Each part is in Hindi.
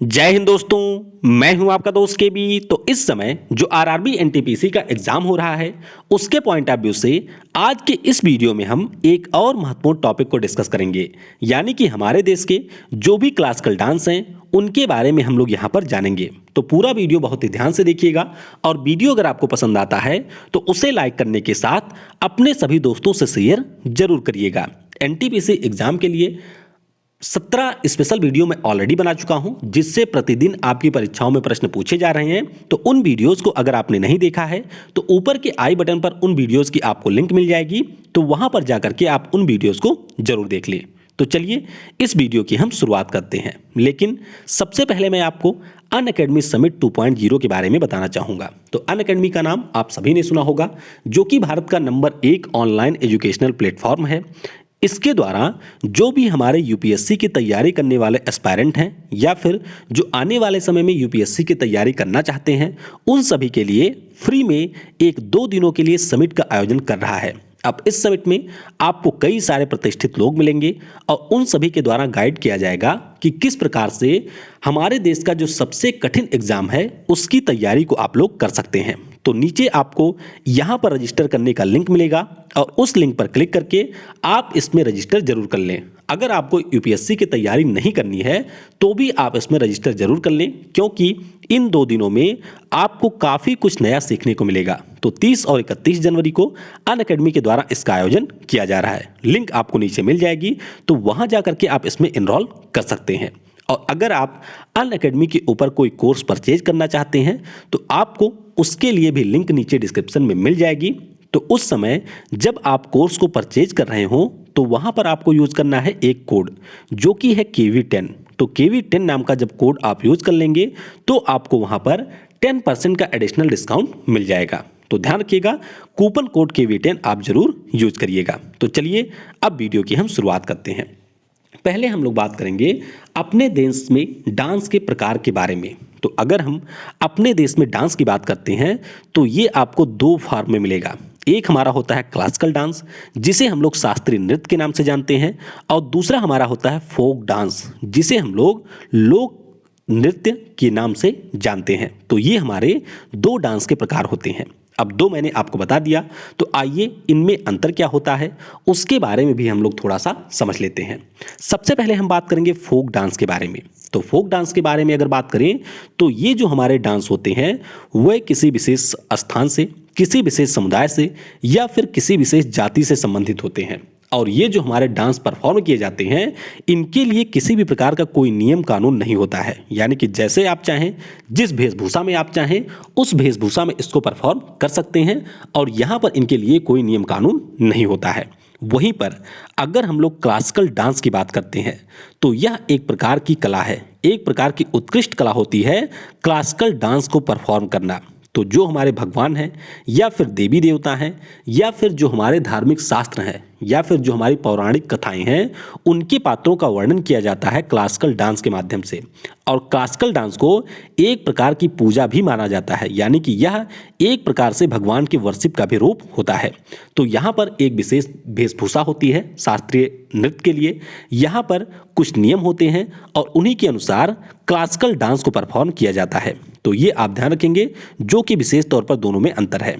जय हिंद दोस्तों, मैं हूं आपका दोस्त के बी। तो इस समय जो आरआरबी एनटीपीसी का एग्जाम हो रहा है उसके पॉइंट ऑफ व्यू से आज के इस वीडियो में हम एक और महत्वपूर्ण टॉपिक को डिस्कस करेंगे, यानी कि हमारे देश के जो भी क्लासिकल डांस हैं उनके बारे में हम लोग यहां पर जानेंगे। तो पूरा वीडियो बहुत ही ध्यान से देखिएगा और वीडियो अगर आपको पसंद आता है तो उसे लाइक करने के साथ अपने सभी दोस्तों से शेयर जरूर करिएगा। एनटीपीसी एग्जाम के लिए 17 स्पेशल वीडियो मैं ऑलरेडी बना चुका हूं, जिससे प्रतिदिन आपकी परीक्षाओं में प्रश्न पूछे जा रहे हैं। तो उन वीडियोस को अगर आपने नहीं देखा है तो ऊपर के आई बटन पर उन वीडियोस की आपको लिंक मिल जाएगी, तो वहां पर जाकर के आप उन वीडियोस को जरूर देख लें। तो चलिए इस वीडियो की हम शुरुआत करते हैं, लेकिन सबसे पहले मैं आपको अनअकैडमी समिट 2.0 के बारे में बताना चाहूंगा। तो अनअकैडमी का नाम आप सभी ने सुना होगा, जो कि भारत का नंबर 1 ऑनलाइन एजुकेशनल प्लेटफॉर्म है। इसके द्वारा जो भी हमारे यूपीएससी की तैयारी करने वाले एस्पायरेंट हैं या फिर जो आने वाले समय में यूपीएससी की तैयारी करना चाहते हैं, उन सभी के लिए फ्री में 1-2 दिनों के लिए समिट का आयोजन कर रहा है। अब इस समिट में आपको कई सारे प्रतिष्ठित लोग मिलेंगे और उन सभी के द्वारा गाइड किया जाएगा कि किस प्रकार से हमारे देश का जो सबसे कठिन एग्जाम है उसकी तैयारी को आप लोग कर सकते हैं। तो नीचे आपको यहाँ पर रजिस्टर करने का लिंक मिलेगा और उस लिंक पर क्लिक करके आप इसमें रजिस्टर जरूर कर लें। अगर आपको यूपीएससी की तैयारी नहीं करनी है तो भी आप इसमें रजिस्टर जरूर कर लें, क्योंकि इन 2 दिनों में आपको काफ़ी कुछ नया सीखने को मिलेगा। तो 30 और 31 जनवरी को अनअकैडमी के द्वारा इसका आयोजन किया जा रहा है। लिंक आपको नीचे मिल जाएगी, तो वहाँ जा करके आप इसमें इनरोल कर सकते हैं। और अगर आप अनअकैडमी के ऊपर कोई कोर्स परचेज करना चाहते हैं तो आपको उसके लिए भी लिंक नीचे डिस्क्रिप्शन में मिल जाएगी। तो उस समय जब आप कोर्स को परचेज कर रहे हो तो वहां पर आपको यूज करना है एक कोड, जो कि है KV10। तो KV10 नाम का जब कोड आप यूज कर लेंगे तो आपको वहां पर 10% का एडिशनल डिस्काउंट मिल जाएगा। तो ध्यान रखिएगा, कूपन कोड KV10 आप जरूर यूज करिएगा। तो चलिए अब वीडियो की हम शुरुआत करते हैं। पहले हम लोग बात करेंगे अपने देश में डांस के प्रकार के बारे में। तो अगर हम अपने देश में डांस की बात करते हैं तो ये आपको 2 फॉर्म में मिलेगा। एक हमारा होता है क्लासिकल डांस, जिसे हम लोग शास्त्रीय नृत्य के नाम से जानते हैं, और दूसरा हमारा होता है फोक डांस, जिसे हम लोग लोक नृत्य के नाम से जानते हैं। तो ये हमारे 2 डांस के प्रकार होते हैं। अब 2 मैंने आपको बता दिया, तो आइए इनमें अंतर क्या होता है उसके बारे में भी हम लोग थोड़ा सा समझ लेते हैं। सबसे पहले हम बात करेंगे फोक डांस के बारे में। तो फोक डांस के बारे में अगर बात करें तो ये जो हमारे डांस होते हैं वह किसी विशेष स्थान से, किसी विशेष समुदाय से या फिर किसी विशेष जाति से संबंधित होते हैं। और ये जो हमारे डांस परफॉर्म किए जाते हैं, इनके लिए किसी भी प्रकार का कोई नियम कानून नहीं होता है। यानी कि जैसे आप चाहें, जिस वेशभूषा में आप चाहें उस वेशभूषा में इसको परफॉर्म कर सकते हैं, और यहाँ पर इनके लिए कोई नियम कानून नहीं होता है। वहीं पर अगर हम लोग क्लासिकल डांस की बात करते हैं तो यह एक प्रकार की कला है, एक प्रकार की उत्कृष्ट कला होती है क्लासिकल डांस को परफॉर्म करना। तो जो हमारे भगवान हैं या फिर देवी देवता हैं या फिर जो हमारे धार्मिक शास्त्र हैं या फिर जो हमारी पौराणिक कथाएं हैं, उनके पात्रों का वर्णन किया जाता है क्लासिकल डांस के माध्यम से। और क्लासिकल डांस को एक प्रकार की पूजा भी माना जाता है, यानी कि यह एक प्रकार से भगवान के वर्शिप का भी रूप होता है। तो यहाँ पर एक विशेष वेशभूषा होती है शास्त्रीय नृत्य के लिए, यहाँ पर कुछ नियम होते हैं और उन्हीं के अनुसार क्लासिकल डांस को परफॉर्म किया जाता है। तो ये आप ध्यान रखेंगे, जो कि विशेष तौर पर दोनों में अंतर है।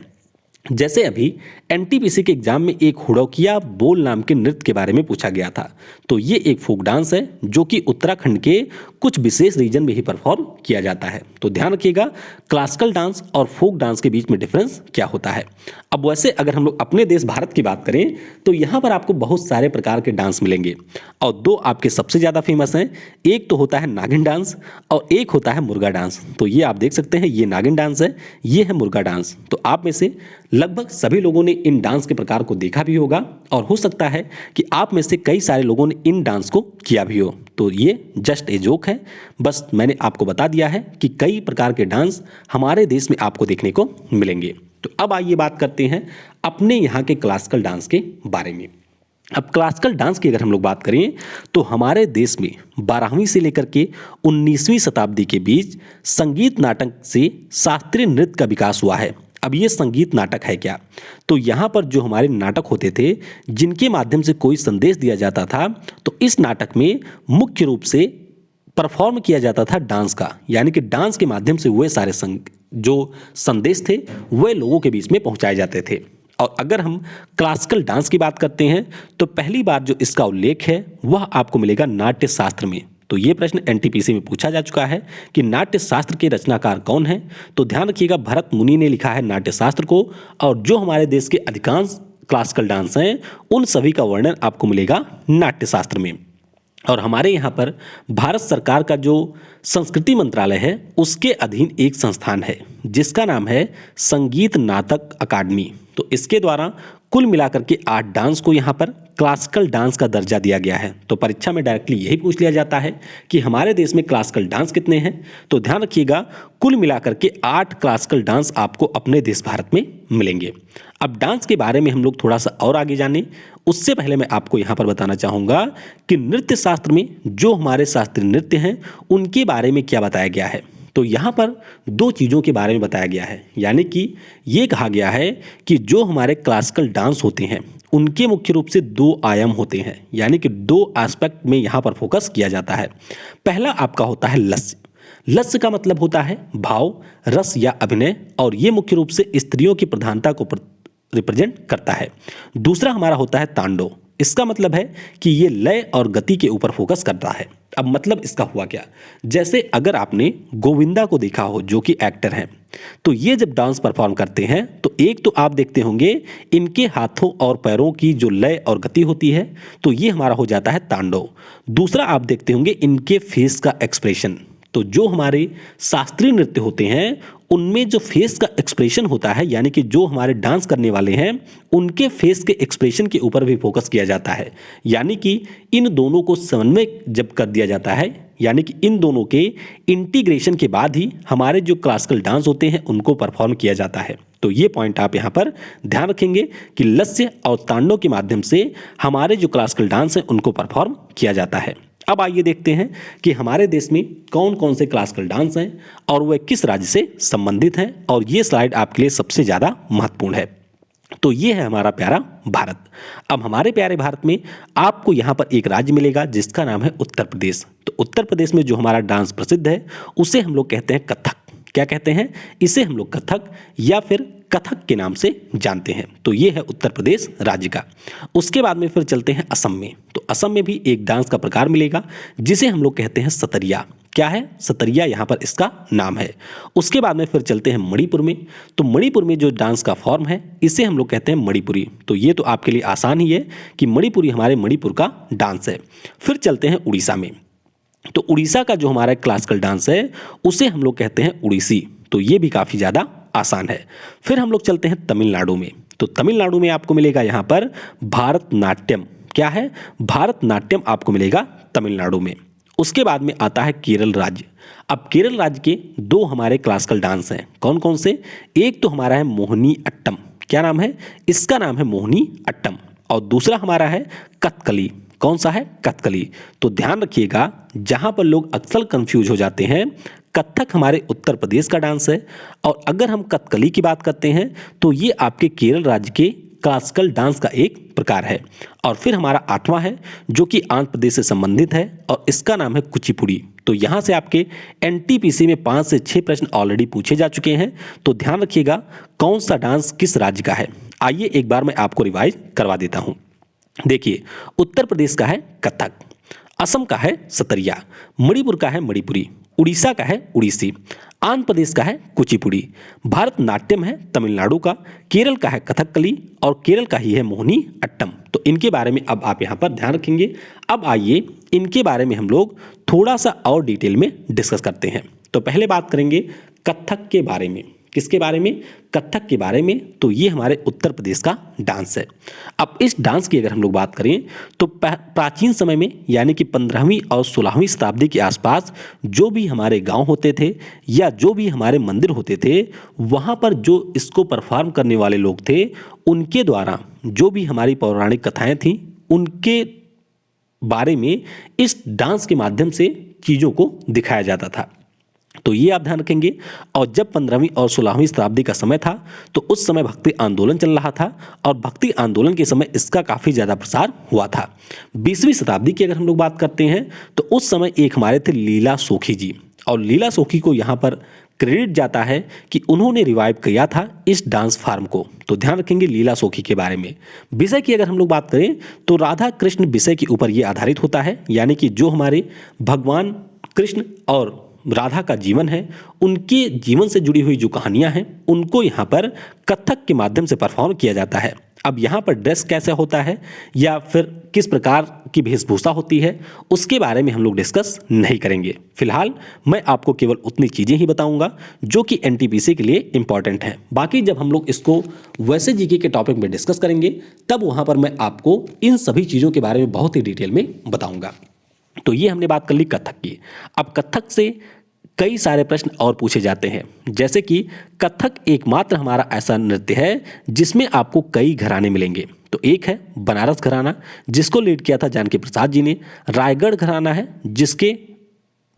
जैसे अभी एनटीपीसी के एग्जाम में एक हुड़किया बोल नाम के नृत्य के बारे में पूछा गया था। तो ये एक फोक डांस है जो कि उत्तराखंड के कुछ विशेष रीजन में ही परफॉर्म किया जाता है। तो ध्यान रखिएगा, क्लासिकल डांस और फोक डांस के बीच में डिफरेंस क्या होता है। अब वैसे अगर हम लोग अपने देश भारत की बात करें तो यहाँ पर आपको बहुत सारे प्रकार के डांस मिलेंगे और 2 आपके सबसे ज़्यादा फेमस हैं। एक तो होता है नागिन डांस और एक होता है मुर्गा डांस। तो ये आप देख सकते हैं, ये नागिन डांस है, ये है मुर्गा डांस। तो आप में से लगभग सभी लोगों ने इन डांस के प्रकार को देखा भी होगा और हो सकता है कि आप में से कई सारे लोगों ने इन डांस को किया भी हो। तो ये जस्ट ए जोक है, बस मैंने आपको बता दिया है कि कई प्रकार के डांस हमारे देश में आपको देखने को मिलेंगे। तो अब आइए बात करते हैं अपने यहाँ के क्लासिकल डांस के बारे में। अब क्लासिकल डांस की अगर हम लोग बात करें तो हमारे देश में 12वीं से लेकर के 19वीं शताब्दी के बीच संगीत नाटक से शास्त्रीय नृत्य का विकास हुआ है। अब ये संगीत नाटक है क्या? तो यहाँ पर जो हमारे नाटक होते थे जिनके माध्यम से कोई संदेश दिया जाता था, तो इस नाटक में मुख्य रूप से परफॉर्म किया जाता था डांस का, यानी कि डांस के माध्यम से वे सारे जो संदेश थे वे लोगों के बीच में पहुंचाए जाते थे। और अगर हम क्लासिकल डांस की बात करते हैं तो पहली बार जो इसका उल्लेख है वह आपको मिलेगा नाट्य शास्त्र में। तो ये प्रश्न एनटीपीसी में पूछा जा चुका है कि नाट्य शास्त्र के रचनाकार कौन है। तो ध्यान रखिएगा, भरत मुनि ने लिखा है नाट्य शास्त्र को। और जो हमारे देश के अधिकांश क्लासिकल डांस हैं उन सभी का वर्णन आपको मिलेगा नाट्य शास्त्र में। और हमारे यहाँ पर भारत सरकार का जो संस्कृति मंत्रालय है उसके अधीन एक संस्थान है जिसका नाम है संगीत नाटक अकादमी। तो इसके द्वारा कुल मिलाकर के 8 डांस को यहाँ पर क्लासिकल डांस का दर्जा दिया गया है। तो परीक्षा में डायरेक्टली यही पूछ लिया जाता है कि हमारे देश में क्लासिकल डांस कितने हैं। तो ध्यान रखिएगा, कुल मिलाकर के 8 क्लासिकल डांस आपको अपने देश भारत में मिलेंगे। अब डांस के बारे में हम लोग थोड़ा सा और आगे जाने उससे पहले मैं आपको यहाँ पर बताना चाहूँगा कि नृत्य शास्त्र में जो हमारे शास्त्रीय नृत्य हैं उनके बारे में क्या बताया गया है। तो यहाँ पर 2 चीज़ों के बारे में बताया गया है, यानी कि ये कहा गया है कि जो हमारे क्लासिकल डांस होते हैं उनके मुख्य रूप से 2 आयाम होते हैं, यानी कि 2 एस्पेक्ट में यहाँ पर फोकस किया जाता है। पहला आपका होता है लस्य। लस्य का मतलब होता है भाव, रस या अभिनय, और ये मुख्य रूप से स्त्रियों की प्रधानता को रिप्रेजेंट करता है। दूसरा हमारा होता है तांडव। इसका मतलब है कि ये लय और गति के ऊपर फोकस करता है। अब मतलब इसका हुआ क्या, जैसे अगर आपने गोविंदा को देखा हो जो कि एक्टर हैं, तो ये जब डांस परफॉर्म करते हैं तो एक तो आप देखते होंगे इनके हाथों और पैरों की जो लय और गति होती है, तो ये हमारा हो जाता है तांडव। दूसरा आप देखते होंगे इनके फेस का एक्सप्रेशन। तो जो हमारे शास्त्रीय नृत्य होते हैं उनमें जो फेस का एक्सप्रेशन होता है, यानी कि जो हमारे डांस करने वाले हैं उनके फेस के एक्सप्रेशन के ऊपर भी फोकस किया जाता है। यानी कि इन दोनों को समन्वय जब कर दिया जाता है, यानी कि इन दोनों के इंटीग्रेशन के बाद ही हमारे जो क्लासिकल डांस होते हैं उनको परफॉर्म किया जाता है। तो ये पॉइंट आप यहाँ पर ध्यान रखेंगे कि लस्य और तांडव के माध्यम से हमारे जो क्लासिकल डांस हैं उनको परफॉर्म किया जाता है। अब आइए देखते हैं कि हमारे देश में कौन कौन से क्लासिकल डांस हैं और वे किस राज्य से संबंधित हैं, और ये स्लाइड आपके लिए सबसे ज़्यादा महत्वपूर्ण है। तो ये है हमारा प्यारा भारत। अब हमारे प्यारे भारत में आपको यहाँ पर एक राज्य मिलेगा जिसका नाम है उत्तर प्रदेश। तो उत्तर प्रदेश में जो हमारा डांस प्रसिद्ध है उसे हम लोग कहते हैं कथक। क्या कहते हैं इसे? हम लोग कथक या फिर कथक के नाम से जानते हैं। तो ये है उत्तर प्रदेश राज्य का। उसके बाद में फिर चलते हैं असम में। तो असम में भी एक डांस का प्रकार मिलेगा जिसे हम लोग कहते हैं सतरिया। क्या है? सतरिया यहाँ पर इसका नाम है। उसके बाद में फिर चलते हैं मणिपुर में। तो मणिपुर में जो डांस का फॉर्म है इसे हम लोग कहते हैं मणिपुरी। तो ये तो आपके लिए आसान ही है कि मणिपुरी हमारे मणिपुर का डांस है। फिर चलते हैं उड़ीसा में। तो उड़ीसा का जो हमारा क्लासिकल डांस है उसे हम लोग कहते हैं उड़ीसी। तो ये भी काफ़ी ज़्यादा आसान है। फिर हम लोग चलते हैं तमिलनाडु में। तो तमिलनाडु में आपको मिलेगा यहाँ पर भारतनाट्यम। क्या है? भारतनाट्यम आपको मिलेगा तमिलनाडु में। उसके बाद में आता है केरल राज्य। अब केरल राज्य के 2 हमारे क्लासिकल डांस हैं। कौन कौन से? एक तो हमारा है मोहिनी अट्टम। क्या नाम है इसका? नाम है मोहिनी अट्टम। और दूसरा हमारा है कथकली। कौन सा है? कथकली। तो ध्यान रखिएगा, जहां पर लोग अक्सर कंफ्यूज हो जाते हैं, कथक हमारे उत्तर प्रदेश का डांस है और अगर हम कथकली की बात करते हैं तो ये आपके केरल राज्य के क्लासिकल डांस का एक प्रकार है। और फिर हमारा 8वां है जो कि आंध्र प्रदेश से संबंधित है और इसका नाम है कुचिपुड़ी। तो यहाँ से आपके एनटीपीसी में 5 से 6 प्रश्न ऑलरेडी पूछे जा चुके हैं। तो ध्यान रखिएगा कौन सा डांस किस राज्य का है। आइए एक बार मैं आपको रिवाइज करवा देता हूँ। देखिए, उत्तर प्रदेश का है कथक, असम का है सतरिया, मणिपुर का है मणिपुरी, उड़ीसा का है उड़ीसी, आंध्र प्रदेश का है कुचिपुड़ी, भारतनाट्यम है तमिलनाडु का, केरल का है कथकली और केरल का ही है मोहिनी अट्टम। तो इनके बारे में अब आप यहाँ पर ध्यान रखेंगे। अब आइए इनके बारे में हम लोग थोड़ा सा और डिटेल में डिस्कस करते हैं। तो पहले बात करेंगे कथक के बारे में। किसके बारे में? कथक के बारे में। तो ये हमारे उत्तर प्रदेश का डांस है। अब इस डांस की अगर हम लोग बात करें तो प्राचीन समय में यानी कि 15वीं और 16वीं शताब्दी के आसपास जो भी हमारे गांव होते थे या जो भी हमारे मंदिर होते थे वहाँ पर जो इसको परफॉर्म करने वाले लोग थे उनके द्वारा जो भी हमारी पौराणिक कथाएँ थीं उनके बारे में इस डांस के माध्यम से चीज़ों को दिखाया जाता था। तो ये आप ध्यान रखेंगे। और जब 15वीं और 16वीं शताब्दी का समय था तो उस समय भक्ति आंदोलन चल रहा था और भक्ति आंदोलन के समय इसका काफ़ी ज़्यादा प्रसार हुआ था। 20वीं शताब्दी की अगर हम लोग बात करते हैं तो उस समय एक हमारे थे लीला सोखी जी, और लीला सोखी को यहाँ पर क्रेडिट जाता है कि उन्होंने रिवाइव किया था इस डांस फॉर्म को। तो ध्यान रखेंगे लीला सोखी के बारे में। विषय की अगर हम लोग बात करें तो राधा कृष्ण विषय के ऊपर ये आधारित होता है, यानी कि जो हमारे भगवान कृष्ण और राधा का जीवन है, उनके जीवन से जुड़ी हुई जो कहानियां हैं उनको यहाँ पर कथक के माध्यम से परफॉर्म किया जाता है। अब यहाँ पर ड्रेस कैसे होता है या फिर किस प्रकार की वेशभूषा होती है उसके बारे में हम लोग डिस्कस नहीं करेंगे। फिलहाल मैं आपको केवल उतनी चीज़ें ही बताऊंगा जो कि एनटीपीसी के लिए इंपॉर्टेंट है। बाकी जब हम लोग इसको वैसे जीके के टॉपिक में डिस्कस करेंगे तब वहाँ पर मैं आपको इन सभी चीज़ों के बारे में बहुत ही डिटेल में बताऊँगा। तो ये हमने बात कर ली कथक की। अब कथक से कई सारे प्रश्न और पूछे जाते हैं, जैसे कि कथक एकमात्र हमारा ऐसा नृत्य है जिसमें आपको कई घराने मिलेंगे। तो एक है बनारस घराना जिसको लीड किया था जानकी प्रसाद जी ने, रायगढ़ घराना है जिसके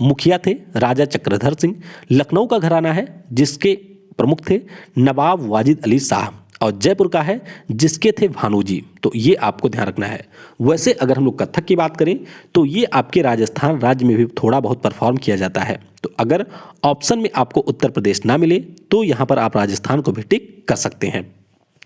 मुखिया थे राजा चक्रधर सिंह, लखनऊ का घराना है जिसके प्रमुख थे नवाब वाजिद अली शाह, और जयपुर का है जिसके थे भानु जी। तो ये आपको ध्यान रखना है। वैसे अगर हम लोग कथक की बात करें तो ये आपके राजस्थान राज्य में भी थोड़ा बहुत परफॉर्म किया जाता है। तो अगर ऑप्शन में आपको उत्तर प्रदेश ना मिले तो यहाँ पर आप राजस्थान को भी टिक कर सकते हैं।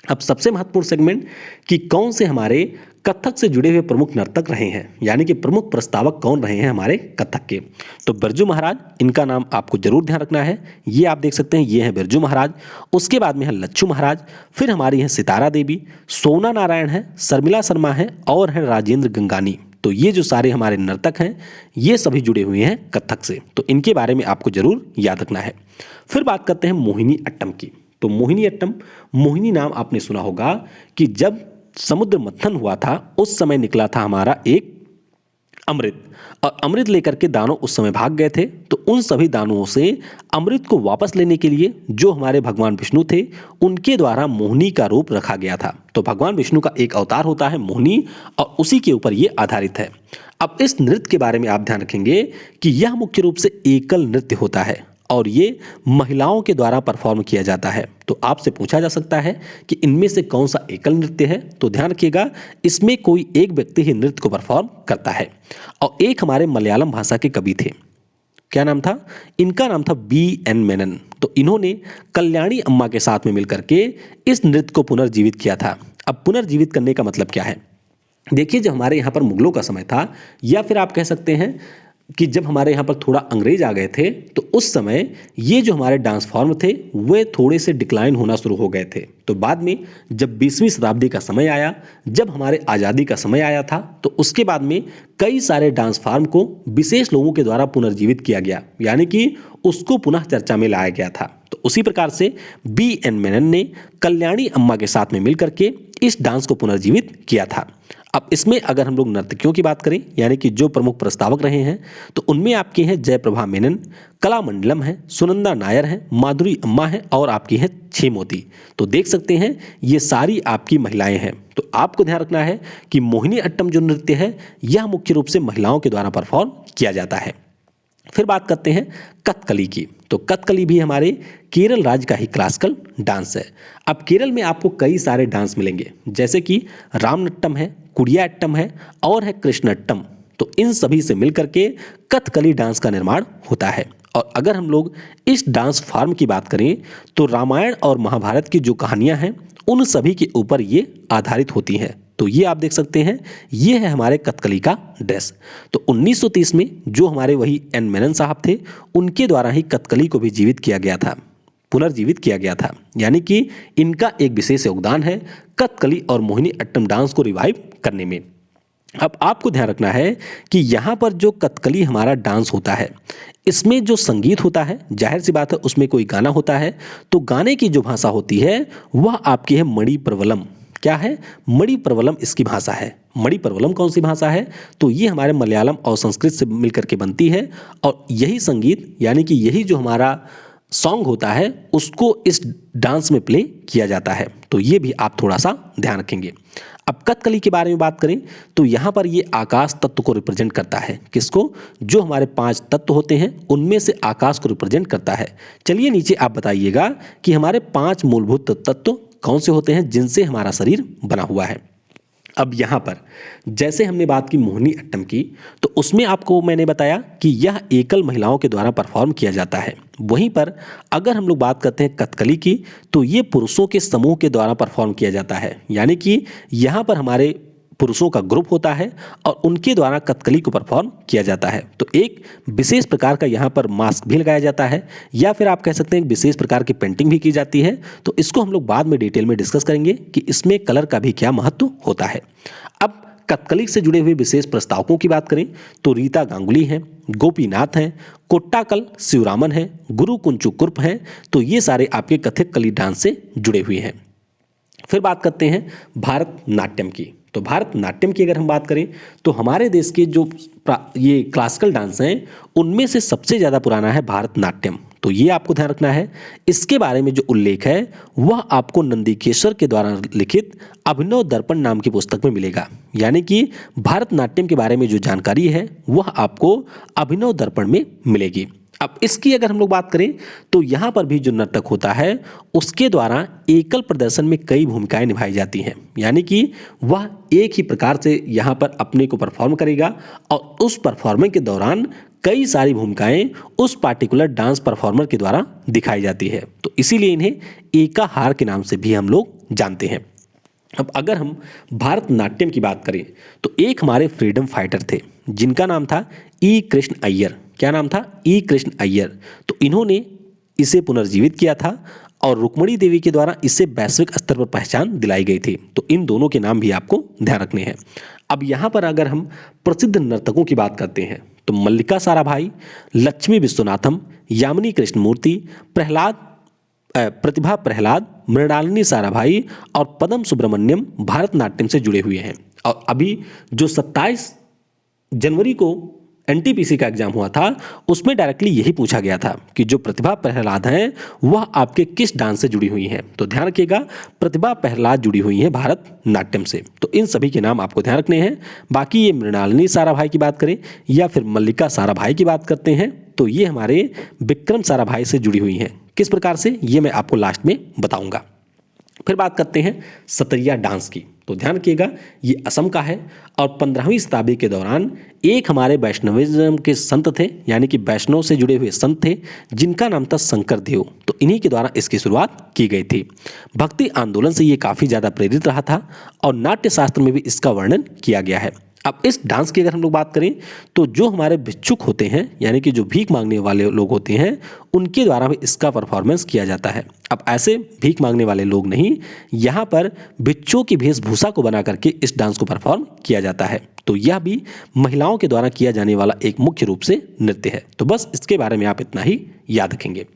अब सबसे महत्वपूर्ण सेगमेंट कि कौन से हमारे कथक से जुड़े हुए प्रमुख नर्तक रहे हैं, यानी कि प्रमुख प्रस्तावक कौन रहे हैं हमारे कथक के। तो बिरजू महाराज, इनका नाम आपको जरूर ध्यान रखना है। ये आप देख सकते हैं, ये हैं बिरजू महाराज। उसके बाद में है लच्छू महाराज, फिर हमारी है सितारा देवी, सोना नारायण है, शर्मिला शर्मा है और है राजेंद्र गंगानी। तो ये जो सारे हमारे नर्तक हैं ये सभी जुड़े हुए हैं कथक से, तो इनके बारे में आपको जरूर याद रखना है। फिर बात करते हैं मोहिनी अट्टम की। तो मोहिनी अट्टम, मोहिनी नाम आपने सुना होगा कि जब समुद्र मंथन हुआ था उस समय निकला था हमारा एक अमृत, और अमृत लेकर के दानव उस समय भाग गए थे। तो उन सभी दानवों से अमृत को वापस लेने के लिए जो हमारे भगवान विष्णु थे उनके द्वारा मोहिनी का रूप रखा गया था। तो भगवान विष्णु का एक अवतार होता है मोहिनी और उसी के ऊपर ये आधारित है। अब इस नृत्य के बारे में आप ध्यान रखेंगे कि यह मुख्य रूप से एकल नृत्य होता है और ये महिलाओं के द्वारा परफॉर्म किया जाता है। तो आपसे पूछा जा सकता है कि इनमें से कौन सा एकल नृत्य है। तो ध्यान रखिएगा, इसमें कोई एक व्यक्ति ही नृत्य को परफॉर्म करता है। और एक हमारे मलयालम भाषा के कवि थे, क्या नाम था इनका? नाम था B.N. मेनन। तो इन्होंने कल्याणी अम्मा के साथ में मिलकर के इस नृत्य को पुनर्जीवित किया था। अब पुनर्जीवित करने का मतलब क्या है? देखिए, जब हमारे यहाँ पर मुगलों का समय था, या फिर आप कह सकते हैं कि जब हमारे यहाँ पर थोड़ा अंग्रेज आ गए थे, तो उस समय ये जो हमारे डांस फॉर्म थे वे थोड़े से डिक्लाइन होना शुरू हो गए थे। तो बाद में जब 20वीं शताब्दी का समय आया, जब हमारे आज़ादी का समय आया था, तो उसके बाद में कई सारे डांस फॉर्म को विशेष लोगों के द्वारा पुनर्जीवित किया गया, यानी कि उसको पुनः चर्चा में लाया गया था। तो उसी प्रकार से B.N. मेनन ने कल्याणी अम्मा के साथ में मिलकर के इस डांस को पुनर्जीवित किया था। अब इसमें अगर हम लोग नर्तकियों की बात करें, यानी कि जो प्रमुख प्रस्तावक रहे हैं, तो उनमें आपके हैं जयप्रभा मेनन, कलामंडलम है, सुनंदा नायर है, माधुरी अम्मा है और आपकी है छेमोती। तो देख सकते हैं ये सारी आपकी महिलाएं हैं। तो आपको ध्यान रखना है कि मोहिनी अट्टम जो नृत्य है यह मुख्य रूप से महिलाओं के द्वारा परफॉर्म किया जाता है। फिर बात करते हैं कथकली की। तो कथकली भी हमारे केरल राज्य का ही क्लासिकल डांस है। अब केरल में आपको कई सारे डांस मिलेंगे, जैसे कि रामनट्टम है, कुडियाट्टम है और है कृष्णट्टम। तो इन सभी से मिलकर के कथकली डांस का निर्माण होता है। और अगर हम लोग इस डांस फॉर्म की बात करें तो रामायण और महाभारत की जो कहानियां हैं उन सभी के ऊपर ये आधारित होती हैं। तो ये आप देख सकते हैं, ये है हमारे कथकली का ड्रेस। तो 1930 में जो हमारे वही N. मेनन साहब थे उनके द्वारा ही कथकली को भी जीवित किया गया था, पुनर्जीवित किया गया था, यानी कि इनका एक विशेष योगदान है कथकली और मोहिनी अट्टम डांस को रिवाइव करने में। अब आपको ध्यान रखना है कि यहाँ पर जो कथकली हमारा डांस होता है इसमें जो संगीत होता है, जाहिर सी बात है उसमें कोई गाना होता है, तो गाने की जो भाषा होती है वह आपकी है मणिप्रवलम। क्या है? मणिप्रवलम इसकी भाषा है। मणिप्रवलम कौन सी भाषा है? तो ये हमारे मलयालम और संस्कृत से मिलकर के बनती है, और यही संगीत यानी कि यही जो हमारा सॉन्ग होता है उसको इस डांस में प्ले किया जाता है। तो ये भी आप थोड़ा सा ध्यान रखेंगे। अब कथकली के बारे में बात करें तो यहाँ पर ये आकाश तत्व को रिप्रेजेंट करता है। किसको? जो हमारे 5 तत्व होते हैं उनमें से आकाश को रिप्रेजेंट करता है। चलिए नीचे आप बताइएगा कि हमारे 5 मूलभूत तत्व कौन से होते हैं जिनसे हमारा शरीर बना हुआ है। अब यहाँ पर जैसे हमने बात की मोहिनीअट्टम की, तो उसमें आपको मैंने बताया कि यह एकल महिलाओं के द्वारा परफॉर्म किया जाता है। वहीं पर अगर हम लोग बात करते हैं कथकली की, तो ये पुरुषों के समूह के द्वारा परफॉर्म किया जाता है। यानी कि यहाँ पर हमारे पुरुषों का ग्रुप होता है और उनके द्वारा कथकली को परफॉर्म किया जाता है। तो एक विशेष प्रकार का यहाँ पर मास्क भी लगाया जाता है, या फिर आप कह सकते हैं एक विशेष प्रकार की पेंटिंग भी की जाती है। तो इसको हम लोग बाद में डिटेल में डिस्कस करेंगे कि इसमें कलर का भी क्या महत्व होता है। अब कथकली से जुड़े हुए विशेष प्रस्तावकों की बात करें तो रीता गांगुली हैं, गोपीनाथ हैं, कोट्टाकल शिवरामन हैं, गुरु कुंचु कुर्प हैं। तो ये सारे आपके कथकली डांस से जुड़े हुए हैं। फिर बात करते हैं भारत नाट्यम की। तो भारत नाट्यम की अगर हम बात करें तो हमारे देश के जो ये क्लासिकल डांस हैं उनमें से सबसे ज़्यादा पुराना है भारत नाट्यम। तो ये आपको ध्यान रखना है। इसके बारे में जो उल्लेख है वह आपको नंदीकेश्वर के द्वारा लिखित अभिनव दर्पण नाम की पुस्तक में मिलेगा। यानी कि भारत नाट्यम के बारे में जो जानकारी है वह आपको अभिनव दर्पण में मिलेगी। अब इसकी अगर हम लोग बात करें तो यहाँ पर भी जो नर्तक होता है उसके द्वारा एकल प्रदर्शन में कई भूमिकाएं निभाई जाती हैं। यानी कि वह एक ही प्रकार से यहाँ पर अपने को परफॉर्म करेगा और उस परफॉर्मेंस के दौरान कई सारी भूमिकाएं उस पार्टिकुलर डांस परफॉर्मर के द्वारा दिखाई जाती है। तो इसीलिए इन्हें एकाहार के नाम से भी हम लोग जानते हैं। अब अगर हम भारत नाट्यम की बात करें तो एक हमारे फ्रीडम फाइटर थे जिनका नाम था ई कृष्ण अय्यर। क्या नाम था? ई कृष्ण अय्यर। तो इन्होंने इसे पुनर्जीवित किया था और रुक्मणी देवी के द्वारा इसे वैश्विक स्तर पर पहचान दिलाई गई थी। तो इन दोनों के नाम भी आपको ध्यान रखने हैं। अब यहाँ पर अगर हम प्रसिद्ध नर्तकों की बात करते हैं तो मल्लिका साराभाई, लक्ष्मी विश्वनाथम, यामिनी कृष्णमूर्ति, प्रतिभा प्रहलाद, मृणालिनी साराभाई और पदम सुब्रमण्यम भारतनाट्यम से जुड़े हुए हैं। और अभी जो 27 जनवरी को एनटीपीसी का एग्जाम हुआ था उसमें डायरेक्टली यही पूछा गया था कि जो प्रतिभा प्रहलाद हैं वह आपके किस डांस से जुड़ी हुई हैं। तो ध्यान रखिएगा, प्रतिभा प्रहलाद जुड़ी हुई हैं भारतनाट्यम से। तो इन सभी के नाम आपको ध्यान रखने हैं। बाकी ये मृणालिनी साराभाई की बात करें या फिर मल्लिका साराभाई की बात करते हैं तो ये हमारे विक्रम साराभाई से जुड़ी हुई हैं। किस प्रकार से, ये मैं आपको लास्ट में बताऊंगा। फिर बात करते हैं सतरिया डांस की। तो ध्यान रखिएगा, ये असम का है और 15वीं शताब्दी के दौरान एक हमारे वैष्णविज्म के संत थे, यानी कि वैष्णव से जुड़े हुए संत थे जिनका नाम था शंकर देव। तो इन्हीं के द्वारा इसकी शुरुआत की गई थी। भक्ति आंदोलन से ये काफ़ी ज़्यादा प्रेरित रहा था और नाट्य शास्त्र में भी इसका वर्णन किया गया है। अब इस डांस की अगर हम लोग बात करें तो जो हमारे भिक्षुक होते हैं, यानी कि जो भीख मांगने वाले लोग होते हैं, उनके द्वारा भी इसका परफॉर्मेंस किया जाता है। अब ऐसे भीख मांगने वाले लोग नहीं, यहाँ पर भिक्षुओं की वेशभूषा को बना करके इस डांस को परफॉर्म किया जाता है। तो यह भी महिलाओं के द्वारा किया जाने वाला एक मुख्य रूप से नृत्य है। तो बस इसके बारे में आप इतना ही याद रखेंगे।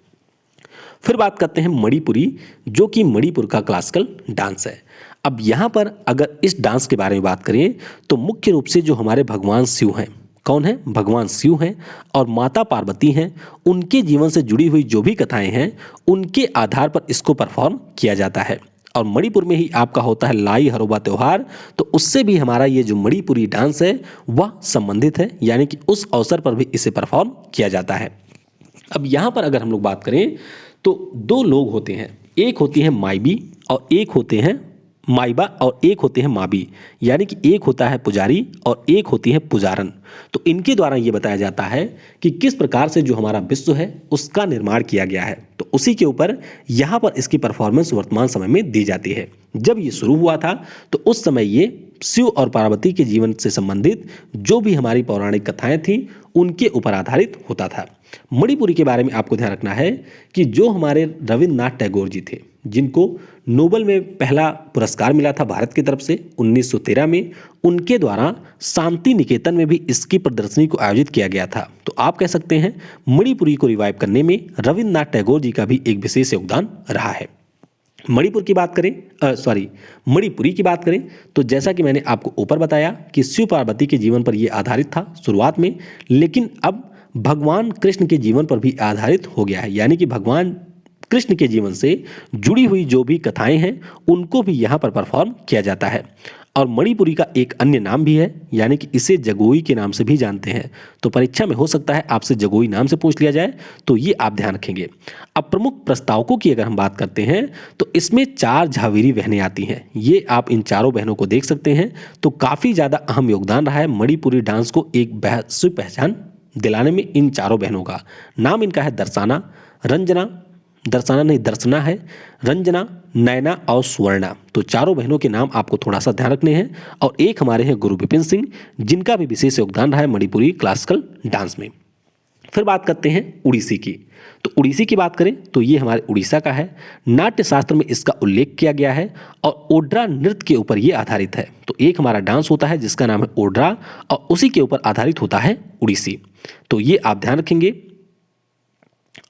फिर बात करते हैं मणिपुरी, जो कि मणिपुर का क्लासिकल डांस है। अब यहाँ पर अगर इस डांस के बारे में बात करें तो मुख्य रूप से जो हमारे भगवान शिव हैं, कौन है? भगवान शिव हैं और माता पार्वती हैं। उनके जीवन से जुड़ी हुई जो भी कथाएं हैं उनके आधार पर इसको परफॉर्म किया जाता है। और मणिपुर में ही आपका होता है लाई हरोबा त्यौहार, तो उससे भी हमारा ये जो मणिपुरी डांस है वह संबंधित है, यानी कि उस अवसर पर भी इसे परफॉर्म किया जाता है। अब यहाँ पर अगर हम लोग बात करें तो 2 लोग होते हैं, एक होती है माइबी और एक होते हैं माइबा और एक होते हैं माबी, यानी कि एक होता है पुजारी और एक होती है पुजारन। तो इनके द्वारा ये बताया जाता है कि किस प्रकार से जो हमारा विश्व है उसका निर्माण किया गया है। तो उसी के ऊपर यहाँ पर इसकी परफॉर्मेंस वर्तमान समय में दी जाती है। जब ये शुरू हुआ था तो उस समय ये शिव और पार्वती के जीवन से संबंधित जो भी हमारी पौराणिक कथाएं थी उनके ऊपर आधारित होता था। मणिपुरी के बारे में आपको ध्यान रखना है कि जो हमारे रविन्द्रनाथ टैगोर जी थे, जिनको नोबेल में पहला पुरस्कार मिला था भारत की तरफ से 1913 में, उनके द्वारा शांति निकेतन में भी इसकी प्रदर्शनी को आयोजित किया गया था। तो आप कह सकते हैं मणिपुरी को रिवाइव करने में रविन्द्रनाथ टैगोर जी का भी एक विशेष योगदान रहा है। मणिपुरी की बात करें तो जैसा कि मैंने आपको ऊपर बताया कि शिव पार्वती के जीवन पर यह आधारित था शुरुआत में, लेकिन अब भगवान कृष्ण के जीवन पर भी आधारित हो गया है। यानी कि भगवान कृष्ण के जीवन से जुड़ी हुई जो भी कथाएं हैं उनको भी यहाँ पर परफॉर्म किया जाता है। और मणिपुरी का एक अन्य नाम भी है, यानी कि इसे जगोई के नाम से भी जानते हैं। तो परीक्षा में हो सकता है आपसे जगोई नाम से पूछ लिया जाए, तो ये आप ध्यान रखेंगे। अब प्रमुख प्रस्तावकों की अगर हम बात करते हैं तो इसमें 4 झावेरी बहनें आती हैं। ये आप इन चारों बहनों को देख सकते हैं। तो काफ़ी ज़्यादा अहम योगदान रहा है मणिपुरी डांस को एक वैश्विक पहचान दिलाने में इन चारों बहनों का। नाम इनका है दर्शना, रंजना, दर्शना नहीं दर्शना है, रंजना, नैना और सुवर्णा। तो चारों बहनों के नाम आपको थोड़ा सा ध्यान रखने हैं। और एक हमारे हैं गुरु विपिन सिंह, जिनका भी विशेष योगदान रहा है मणिपुरी क्लासिकल डांस में। फिर बात करते हैं उड़ीसी की। तो उड़ीसी की बात करें तो ये हमारे उड़ीसा का है। नाट्य शास्त्र में इसका उल्लेख किया गया है और ओड्रा नृत्य के ऊपर ये आधारित है। तो एक हमारा डांस होता है जिसका नाम है ओड्रा और उसी के ऊपर आधारित होता है उड़ीसी। तो ये आप ध्यान रखेंगे।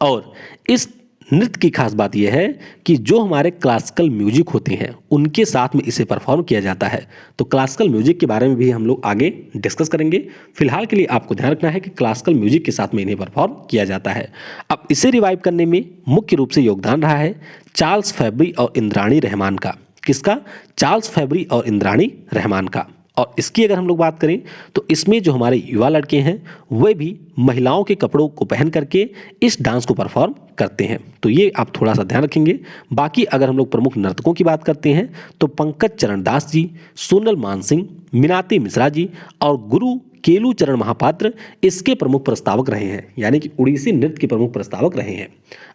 और इस नृत्य की खास बात यह है कि जो हमारे क्लासिकल म्यूजिक होते हैं उनके साथ में इसे परफॉर्म किया जाता है। तो क्लासिकल म्यूजिक के बारे में भी हम लोग आगे डिस्कस करेंगे। फिलहाल के लिए आपको ध्यान रखना है कि क्लासिकल म्यूजिक के साथ में इन्हें परफॉर्म किया जाता है। अब इसे रिवाइव करने में मुख्य रूप से योगदान रहा है चार्ल्स फैब्री और इंद्राणी रहमान का। किसका? चार्ल्स फैब्री और इंद्राणी रहमान का। और इसकी अगर हम लोग बात करें तो इसमें जो हमारे युवा लड़के हैं वे भी महिलाओं के कपड़ों को पहन करके इस डांस को परफॉर्म करते हैं। तो ये आप थोड़ा सा ध्यान रखेंगे। बाकी अगर हम लोग प्रमुख नर्तकों की बात करते हैं तो पंकज चरण दास जी, सोनल मानसिंह, मीनाती मिश्रा जी और गुरु केलू चरण महापात्र इसके प्रमुख प्रस्तावक रहे हैं, यानी कि उड़ीसी नृत्य के प्रमुख प्रस्तावक रहे हैं।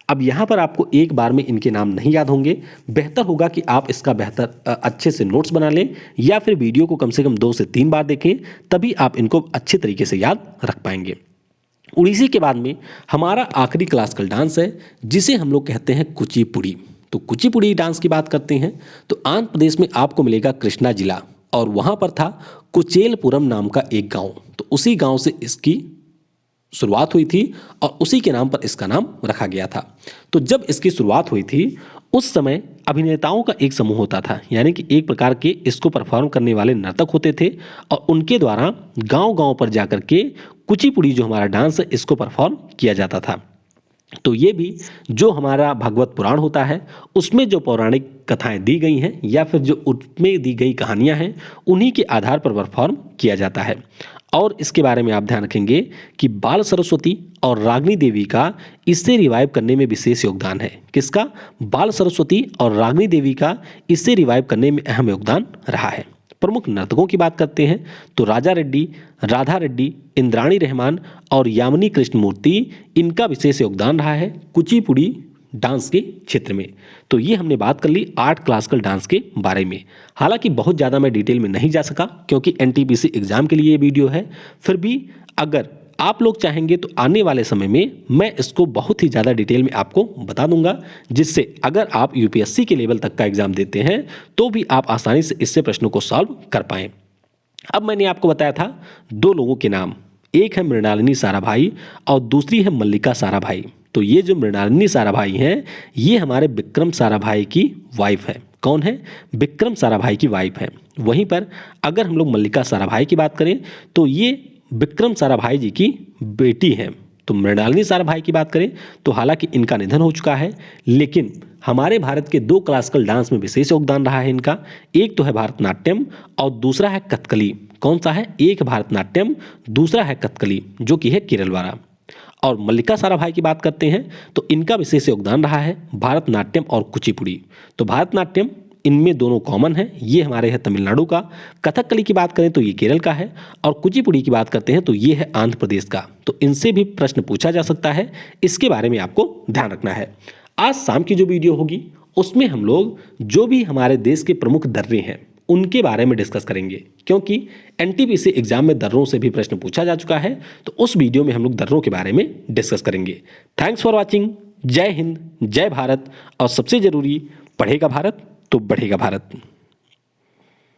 अब यहाँ पर आपको एक बार में इनके नाम नहीं याद होंगे। बेहतर होगा कि आप इसका अच्छे से नोट्स बना लें या फिर वीडियो को कम से कम 2 से 3 बार देखें, तभी आप इनको अच्छे तरीके से याद रख पाएंगे। उड़ीसी के बाद में हमारा आखिरी क्लासिकल डांस है जिसे हम लोग कहते हैं कुचिपुड़ी। तो कुचिपुड़ी डांस की बात करते हैं तो आंध्र प्रदेश में आपको मिलेगा कृष्णा जिला और वहाँ पर था कुचेलपुरम नाम का एक गाँव। तो उसी गाँव से इसकी शुरुआत हुई थी और उसी के नाम पर इसका नाम रखा गया था। तो जब इसकी शुरुआत हुई थी उस समय अभिनेताओं का एक समूह होता था, यानी कि एक प्रकार के इसको परफॉर्म करने वाले नर्तक होते थे और उनके द्वारा गांव-गांव पर जाकर के कुचिपुड़ी जो हमारा डांस है इसको परफॉर्म किया जाता था। तो ये भी जो हमारा भागवत पुराण होता है उसमें जो पौराणिक कथाएं दी गई हैं या फिर जो उसमें दी गई कहानियां हैं उन्हीं के आधार पर परफॉर्म किया जाता है। और इसके बारे में आप ध्यान रखेंगे कि बाल सरस्वती और रागिनी देवी का इससे रिवाइव करने में विशेष योगदान है। किसका? बाल सरस्वती और रागिनी देवी का इससे रिवाइव करने में अहम योगदान रहा है। प्रमुख नर्तकों की बात करते हैं तो राजा रेड्डी, राधा रेड्डी, इंद्राणी रहमान और यामिनी कृष्णमूर्ति इनका विशेष योगदान रहा है कुचिपुड़ी डांस के क्षेत्र में। तो ये हमने बात कर ली 8 क्लासिकल डांस के बारे में। हालांकि बहुत ज़्यादा मैं डिटेल में नहीं जा सका क्योंकि एनटीपीसी एग्जाम के लिए ये वीडियो है। फिर भी अगर आप लोग चाहेंगे तो आने वाले समय में मैं इसको बहुत ही ज़्यादा डिटेल में आपको बता दूंगा, जिससे अगर आप यूपीएससी के लेवल तक का एग्जाम देते हैं तो भी आप आसानी से इससे प्रश्नों को सॉल्व कर पाएँ। अब मैंने आपको बताया था 2 लोगों के नाम, एक है मृणालिनी साराभाई और दूसरी है मल्लिका साराभाई। तो ये जो मृणालिनी साराभाई हैं ये हमारे विक्रम साराभाई की वाइफ है। कौन है? विक्रम साराभाई की वाइफ है। वहीं पर अगर हम लोग मल्लिका साराभाई की बात करें तो ये विक्रम साराभाई जी की बेटी हैं। तो मृणालिनी साराभाई की बात करें तो हालांकि इनका निधन हो चुका है, लेकिन हमारे भारत के 2 क्लासिकल डांस में विशेष योगदान रहा है इनका। एक तो है भारतनाट्यम और दूसरा है कथकली। कौन सा है? एक भारतनाट्यम, दूसरा है कथकली जो कि है केरल वाला। और मल्लिका साराभाई की बात करते हैं तो इनका विशेष योगदान रहा है भारतनाट्यम और कुचिपुड़ी। तो भारतनाट्यम इनमें दोनों कॉमन है, ये हमारे है तमिलनाडु का। कथकली की बात करें तो ये केरल का है और कुचिपुड़ी की बात करते हैं तो ये है आंध्र प्रदेश का। तो इनसे भी प्रश्न पूछा जा सकता है, इसके बारे में आपको ध्यान रखना है। आज शाम की जो वीडियो होगी उसमें हम लोग जो भी हमारे देश के प्रमुख दर्रे हैं उनके बारे में डिस्कस करेंगे, क्योंकि एनटीपीसी एग्जाम में दर्रों से भी प्रश्न पूछा जा चुका है। तो उस वीडियो में हम लोग दर्रों के बारे में डिस्कस करेंगे। Thanks for watching. जय हिंद, जय भारत और सबसे जरूरी, पढ़ेगा भारत तो बढ़ेगा भारत।